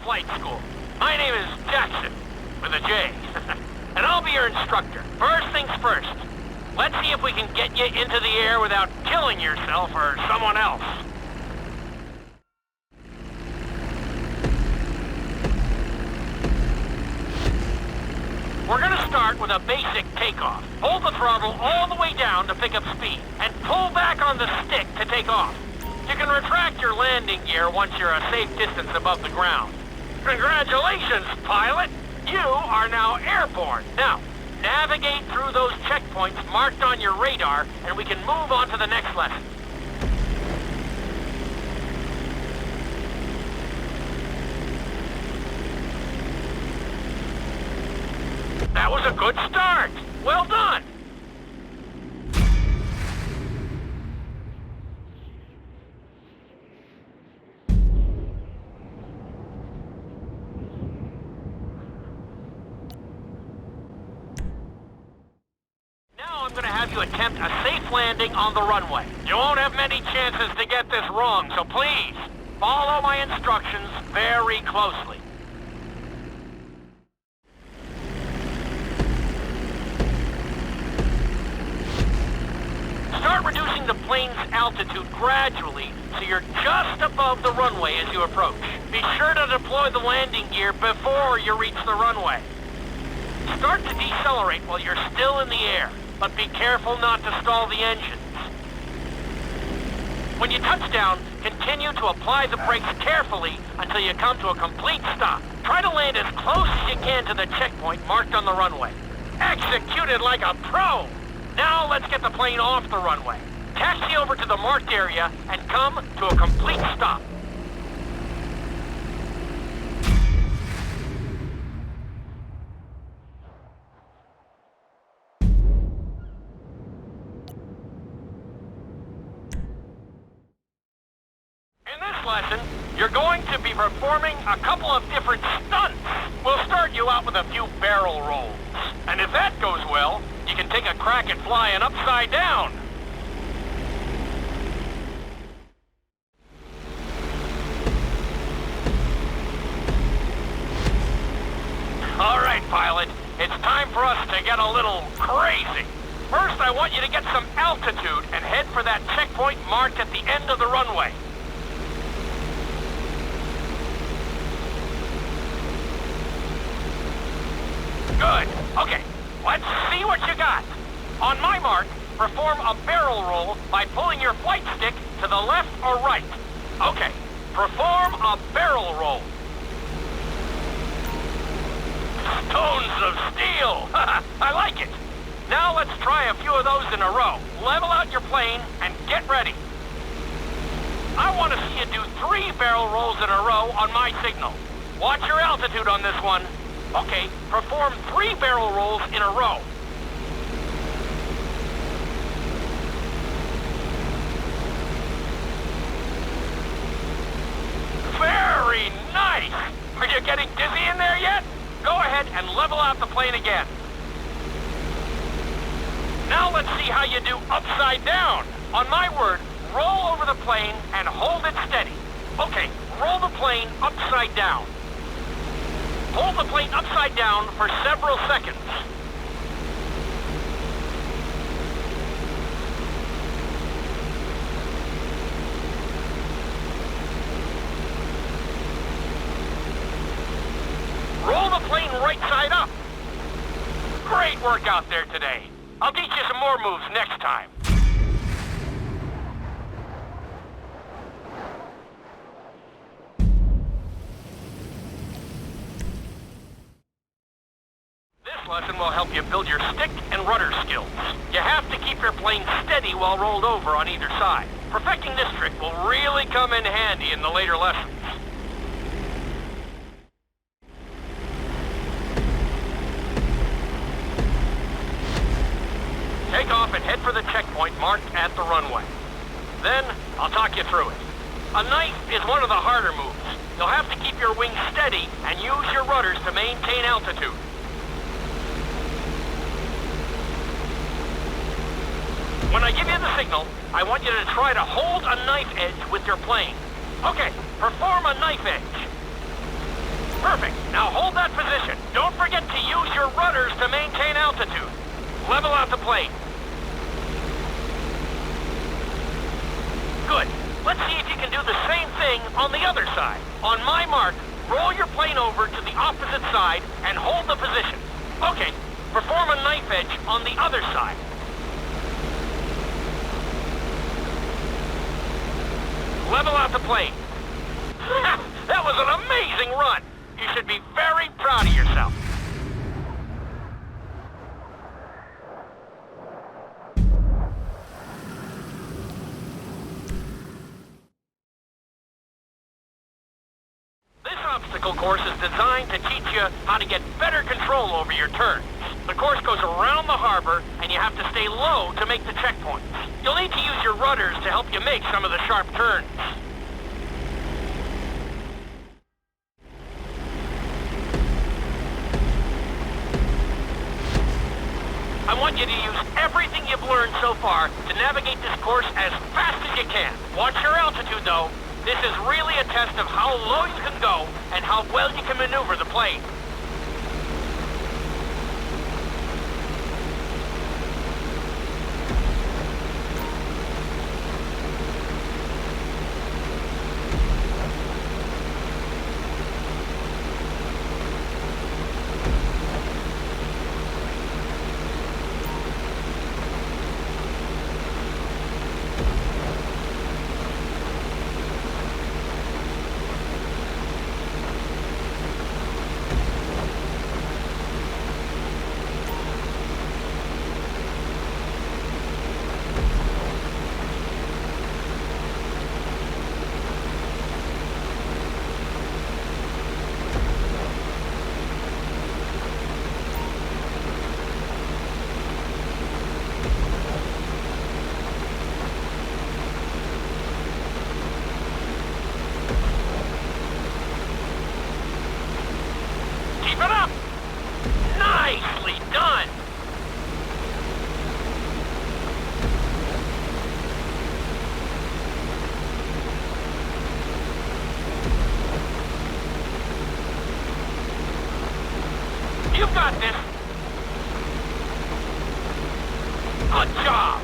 flight school. My name is Jackson, with a J. And I'll be your instructor. First things first. Let's see if we can get you into the air without killing yourself or someone else. We're gonna start with a basic takeoff. Hold the throttle all the way down to pick up speed, and pull back on the stick to take off. You can retract your landing gear once you're a safe distance above the ground. Congratulations, pilot! You are now airborne. Now, navigate through those checkpoints marked on your radar, and we can move on to the next lesson. That was a good start. Well done. Now I'm going to have you attempt a safe landing on the runway. You won't have many chances to get this wrong, so please follow my instructions very closely. Start reducing the plane's altitude gradually so you're just above the runway as you approach. Be sure to deploy the landing gear before you reach the runway. Start to decelerate while you're still in the air, but be careful not to stall the engines. When you touch down, continue to apply the brakes carefully until you come to a complete stop. Try to land as close as you can to the checkpoint marked on the runway. Executed like a pro! Now let's get the plane off the runway. Taxi over to the marked area and come to a complete stop. In this lesson, you're going to be performing a couple of different stunts. We'll start you out with a few barrel rolls. And if that goes well, you can take a crack at flying upside down. All right, pilot. It's time for us to get a little crazy. First, I want you to get some altitude and head for that checkpoint marked at the end of the runway. Good. Okay. Let's see what you got. On my mark, perform a barrel roll by pulling your flight stick to the left or right. Okay, perform a barrel roll. Stones of steel! I like it. Now let's try a few of those in a row. Level out your plane and get ready. I want to see you do 3 barrel rolls in a row on my signal. Watch your altitude on this one. Okay, perform 3 barrel rolls in a row. Very nice! Are you getting dizzy in there yet? Go ahead and level out the plane again. Now let's see how you do upside down. On my word, roll over the plane and hold it steady. Okay, roll the plane upside down. Hold the plane upside down for several seconds. Roll the plane right side up. Great work out there today. I'll teach you some more moves next time. This lesson will help you build your stick and rudder skills. You have to keep your plane steady while rolled over on either side. Perfecting this trick will really come in handy in the later lessons. Take off and head for the checkpoint marked at the runway. Then, I'll talk you through it. A knife is one of the harder moves. You'll have to keep your wings steady and use your rudders to maintain altitude. When I give you the signal, I want you to try to hold a knife edge with your plane. Okay, perform a knife edge. Perfect. Now hold that position. Don't forget to use your rudders to maintain altitude. Level out the plane. Good. Let's see if you can do the same thing on the other side. On my mark, roll your plane over to the opposite side and hold the position. Okay. Perform a knife edge on the other side. Level out the plane. That was an amazing run. You should be very proud of yourself. This obstacle course is designed to teach you how to get better control over your turns. The course goes around the harbor, and you have to stay low to make the checkpoints. You'll need to use your rudders to help you make some of the sharp turns. I want you to use everything you've learned so far to navigate this course as fast as you can. Watch your altitude, though. This is really a test of how low you can go and how well you can maneuver the plane. Keep it up! Nicely done! You've got this! Good job!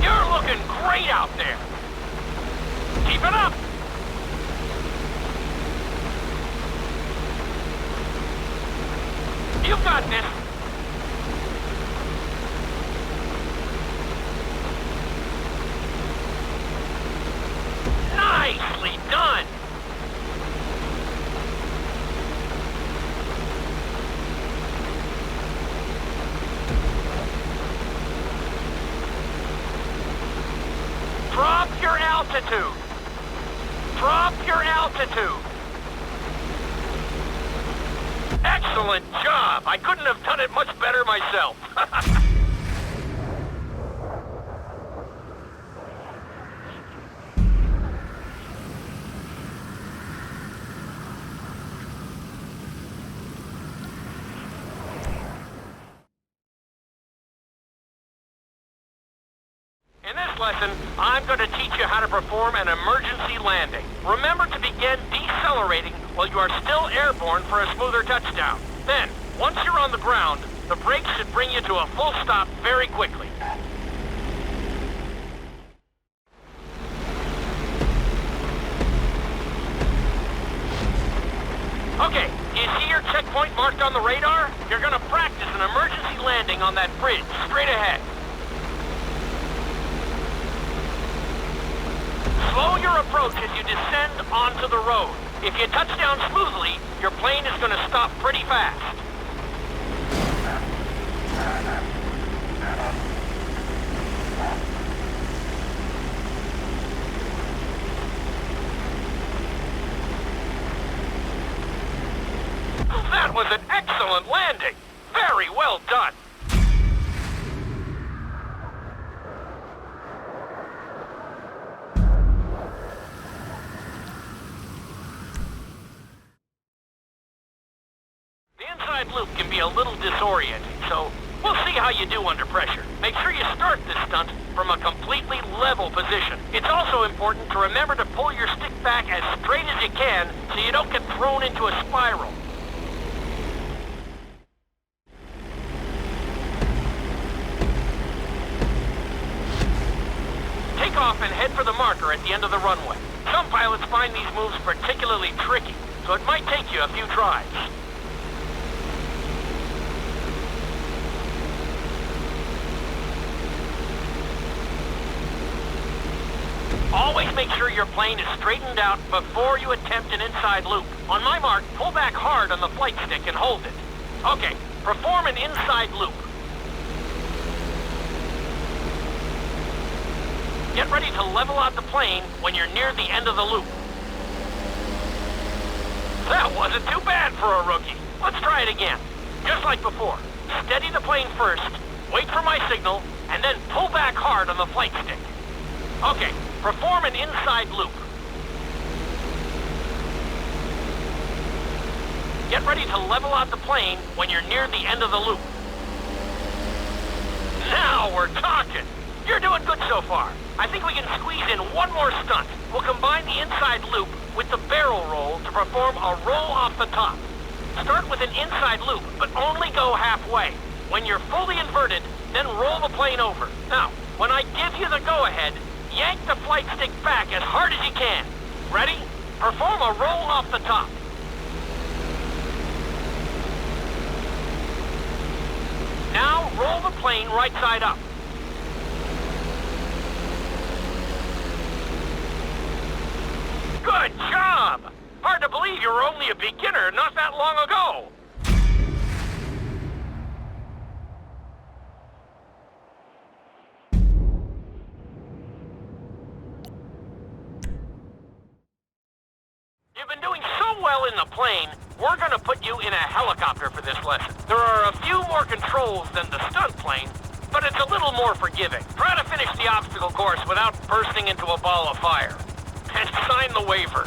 You're looking great out there! Keep it up! You've got this! Nicely done! Drop your altitude! Drop your altitude! Excellent job! I couldn't have done it much better myself. In this lesson, I'm going to teach you how to perform an emergency landing. Remember to begin decelerating while you are still airborne for a smoother touchdown. Then, once you're on the ground, the brakes should bring you to a full stop very quickly. Okay, do you see your checkpoint marked on the radar? You're going to practice an emergency landing on that bridge straight ahead. Slow your approach as you descend onto the road. If you touch down smoothly, your plane is going to stop pretty fast. That was an excellent landing. Very well done. Loop can be a little disorienting, so we'll see how you do under pressure. Make sure you start this stunt from a completely level position. It's also important to remember to pull your stick back as straight as you can so you don't get thrown into a spiral. Take off and head for the marker at the end of the runway. Some pilots find these moves particularly tricky, so it might take you a few tries. Always make sure your plane is straightened out before you attempt an inside loop. On my mark, pull back hard on the flight stick and hold it. Okay, perform an inside loop. Get ready to level out the plane when you're near the end of the loop. That wasn't too bad for a rookie. Let's try it again. Just like before. Steady the plane first, wait for my signal, and then pull back hard on the flight stick. Okay, perform an inside loop. Get ready to level out the plane when you're near the end of the loop. Now we're talking. You're doing good so far. I think we can squeeze in one more stunt. We'll combine the inside loop with the barrel roll to perform a roll off the top. Start with an inside loop, but only go halfway. When you're fully inverted, then roll the plane over. Now, when I give you the go-ahead, yank the flight stick back as hard as you can. Ready? Perform a roll off the top. Now roll the plane right side up. Good job! Hard to believe you were only a beginner not that long ago. You've been doing so well in the plane, we're gonna put you in a helicopter for this lesson. There are a few more controls than the stunt plane, but it's a little more forgiving. Try to finish the obstacle course without bursting into a ball of fire. And sign the waiver.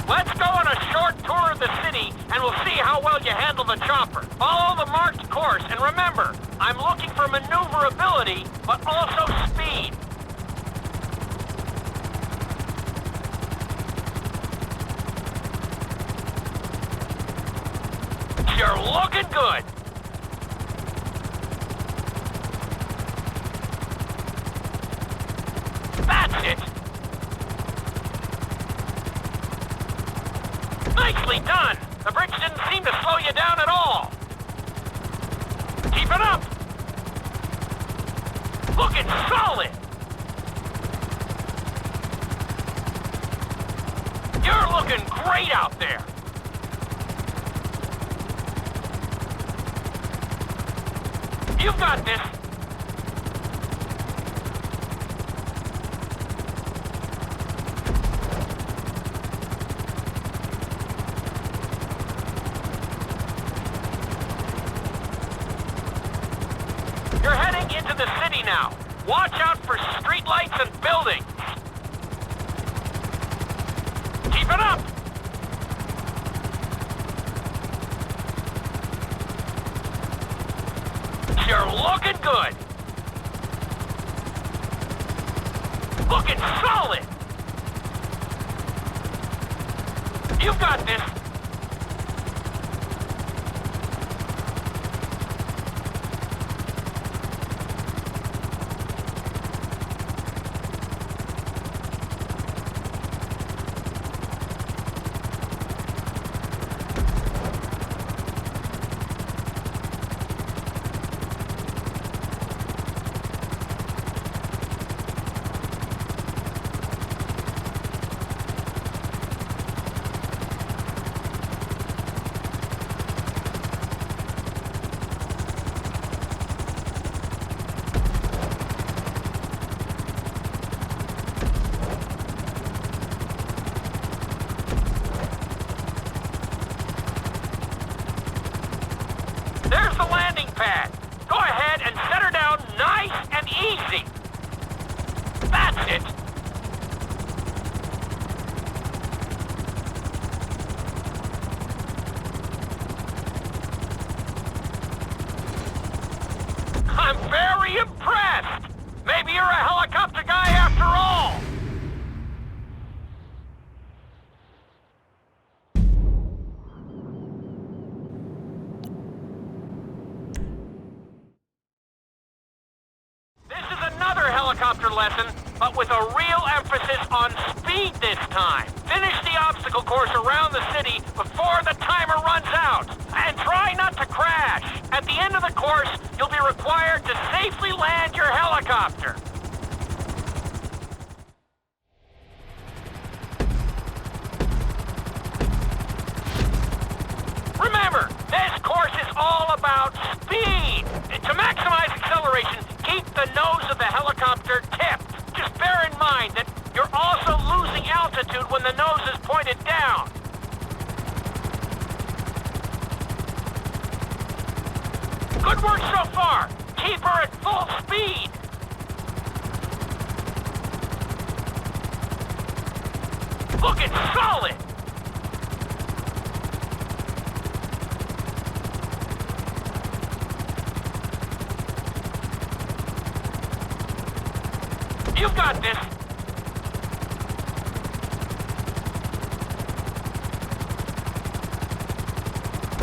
Let's go on a short tour of the city, and we'll see how well you handle the chopper. Follow the marked course, and remember, I'm looking for maneuverability, but also speed. You're looking good. That's it. Nicely done. The bridge didn't seem to slow you down at all. Keep it up. Looking solid. You're looking great out there. You've got this. You're heading into the city now. Watch out for streetlights and buildings. Keep it up. You're looking good. Looking solid. You've got this. There's the landing pad. Go ahead and set her down nice and easy. That's it. I'm very impressed! Maybe you're a helicopter guy after all! This is another helicopter lesson, but with a real emphasis on speed this time. Finish the obstacle course around the city before the timer runs out. And try not to crash. At the end of the course, you'll be required to safely land your helicopter. Remember, this course is all about speed. To maximize acceleration, keep the nose of the helicopter tipped. Just bear in mind that you're also losing altitude when the nose is pointed down. Good work so far. Keep her at full speed. Looking solid. You've got this.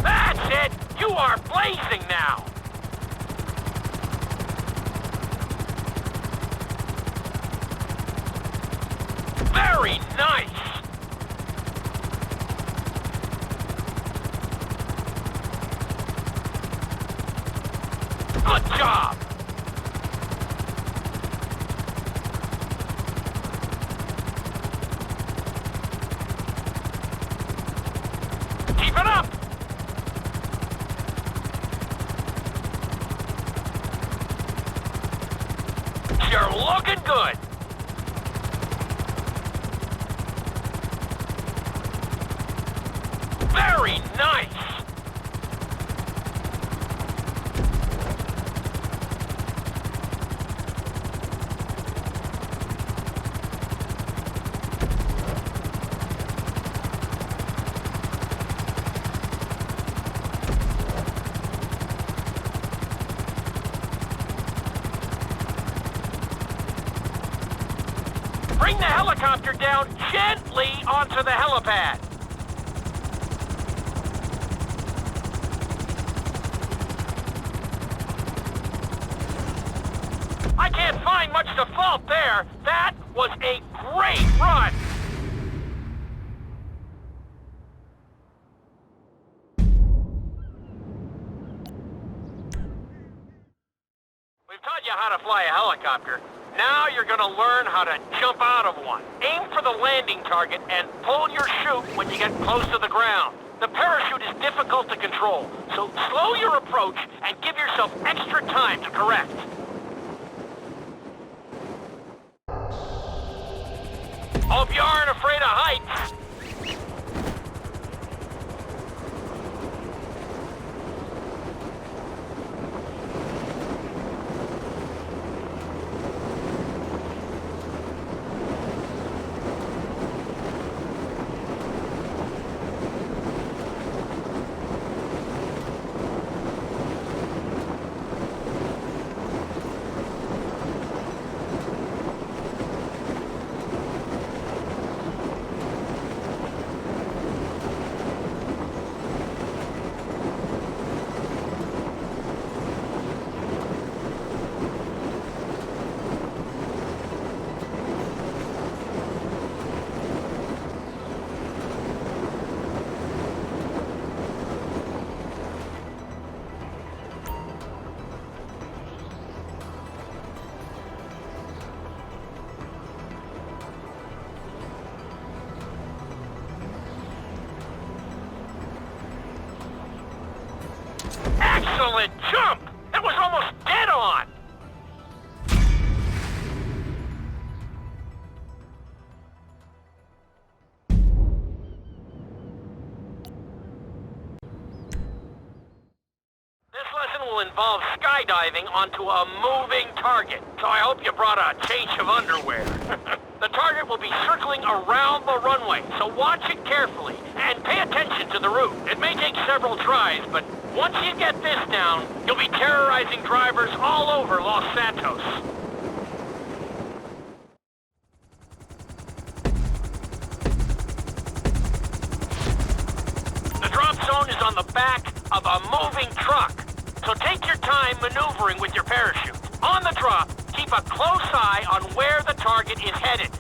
That's it. You are blazing now. Very nice. Good job. Keep it up. You're looking good. Very nice. Bring the helicopter down gently onto the helipad. I can't find much to fault there. That was a great run. We've taught you how to fly a helicopter. Now you're going to learn how to jump out of one. Aim for the landing target and pull your chute when you get close to the ground. The parachute is difficult to control, so slow your approach and give yourself extra time to correct. Hope you aren't afraid of heights. Excellent jump! That was almost dead on! This lesson will involve skydiving onto a moving target, so I hope you brought a change of underwear. The target will be circling around the runway, so watch it carefully and pay attention to the route. It may take several tries, but once you get this down, you'll be terrorizing drivers all over Los Santos. The drop zone is on the back of a moving truck, so take your time maneuvering with your parachute. On the drop, keep a close eye on where the target is headed.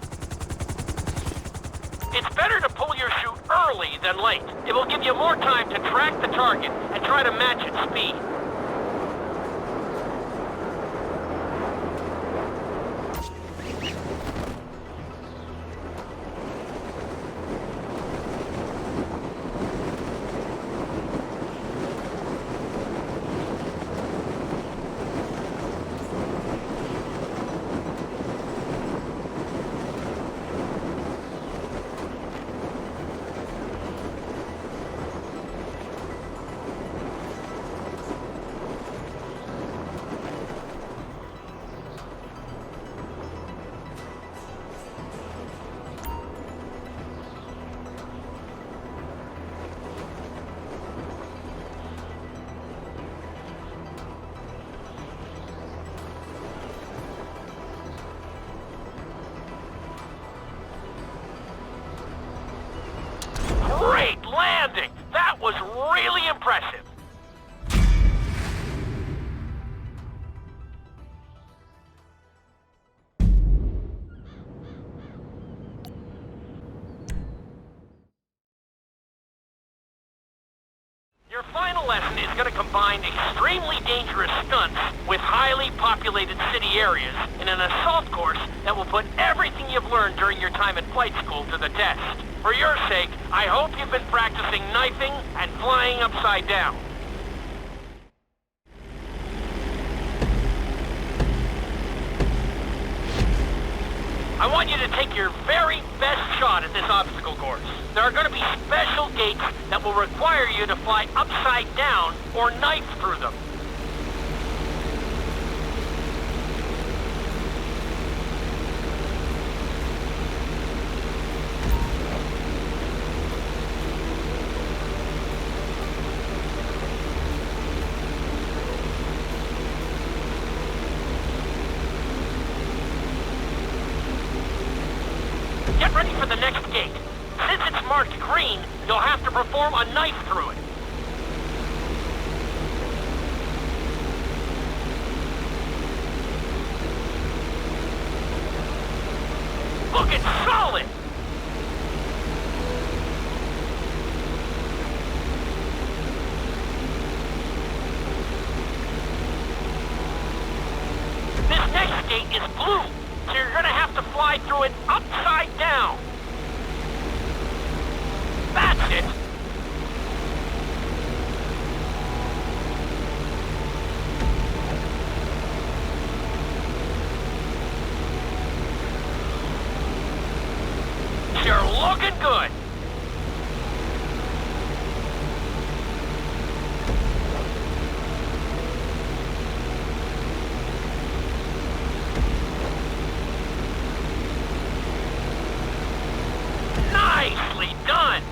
It's better to pull your chute early than late. It will give you more time to track the target and try to match its speed. Great landing! That was really impressive. Your final lesson is going to combine extremely dangerous stunts with highly populated city areas in an assault course that will put everything you've learned during your time at flight school to the test. For your sake, I hope you've been practicing knifing and flying upside down. I want you to take your very best shot at this obstacle course. There are going to be special gates that will require you to fly upside down or knife through them. Get ready for the next gate. Since it's marked green, you'll have to perform a knife through it. Look, it's solid! This next gate is blue, so you're gonna have to fly through it upside down. That's it! You're looking good! Nicely done!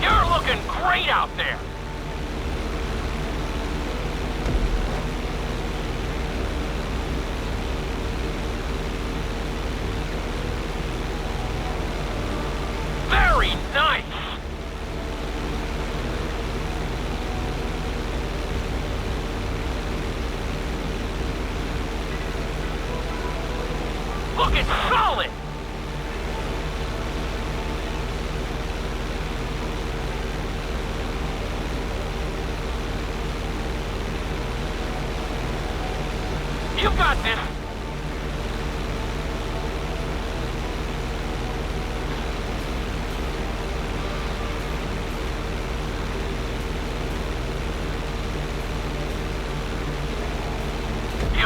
You're looking great out there! Very nice! Look, it's solid! You got this!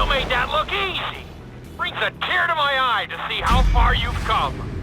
You made that look easy. Brings a tear to my eye to see how far you've come.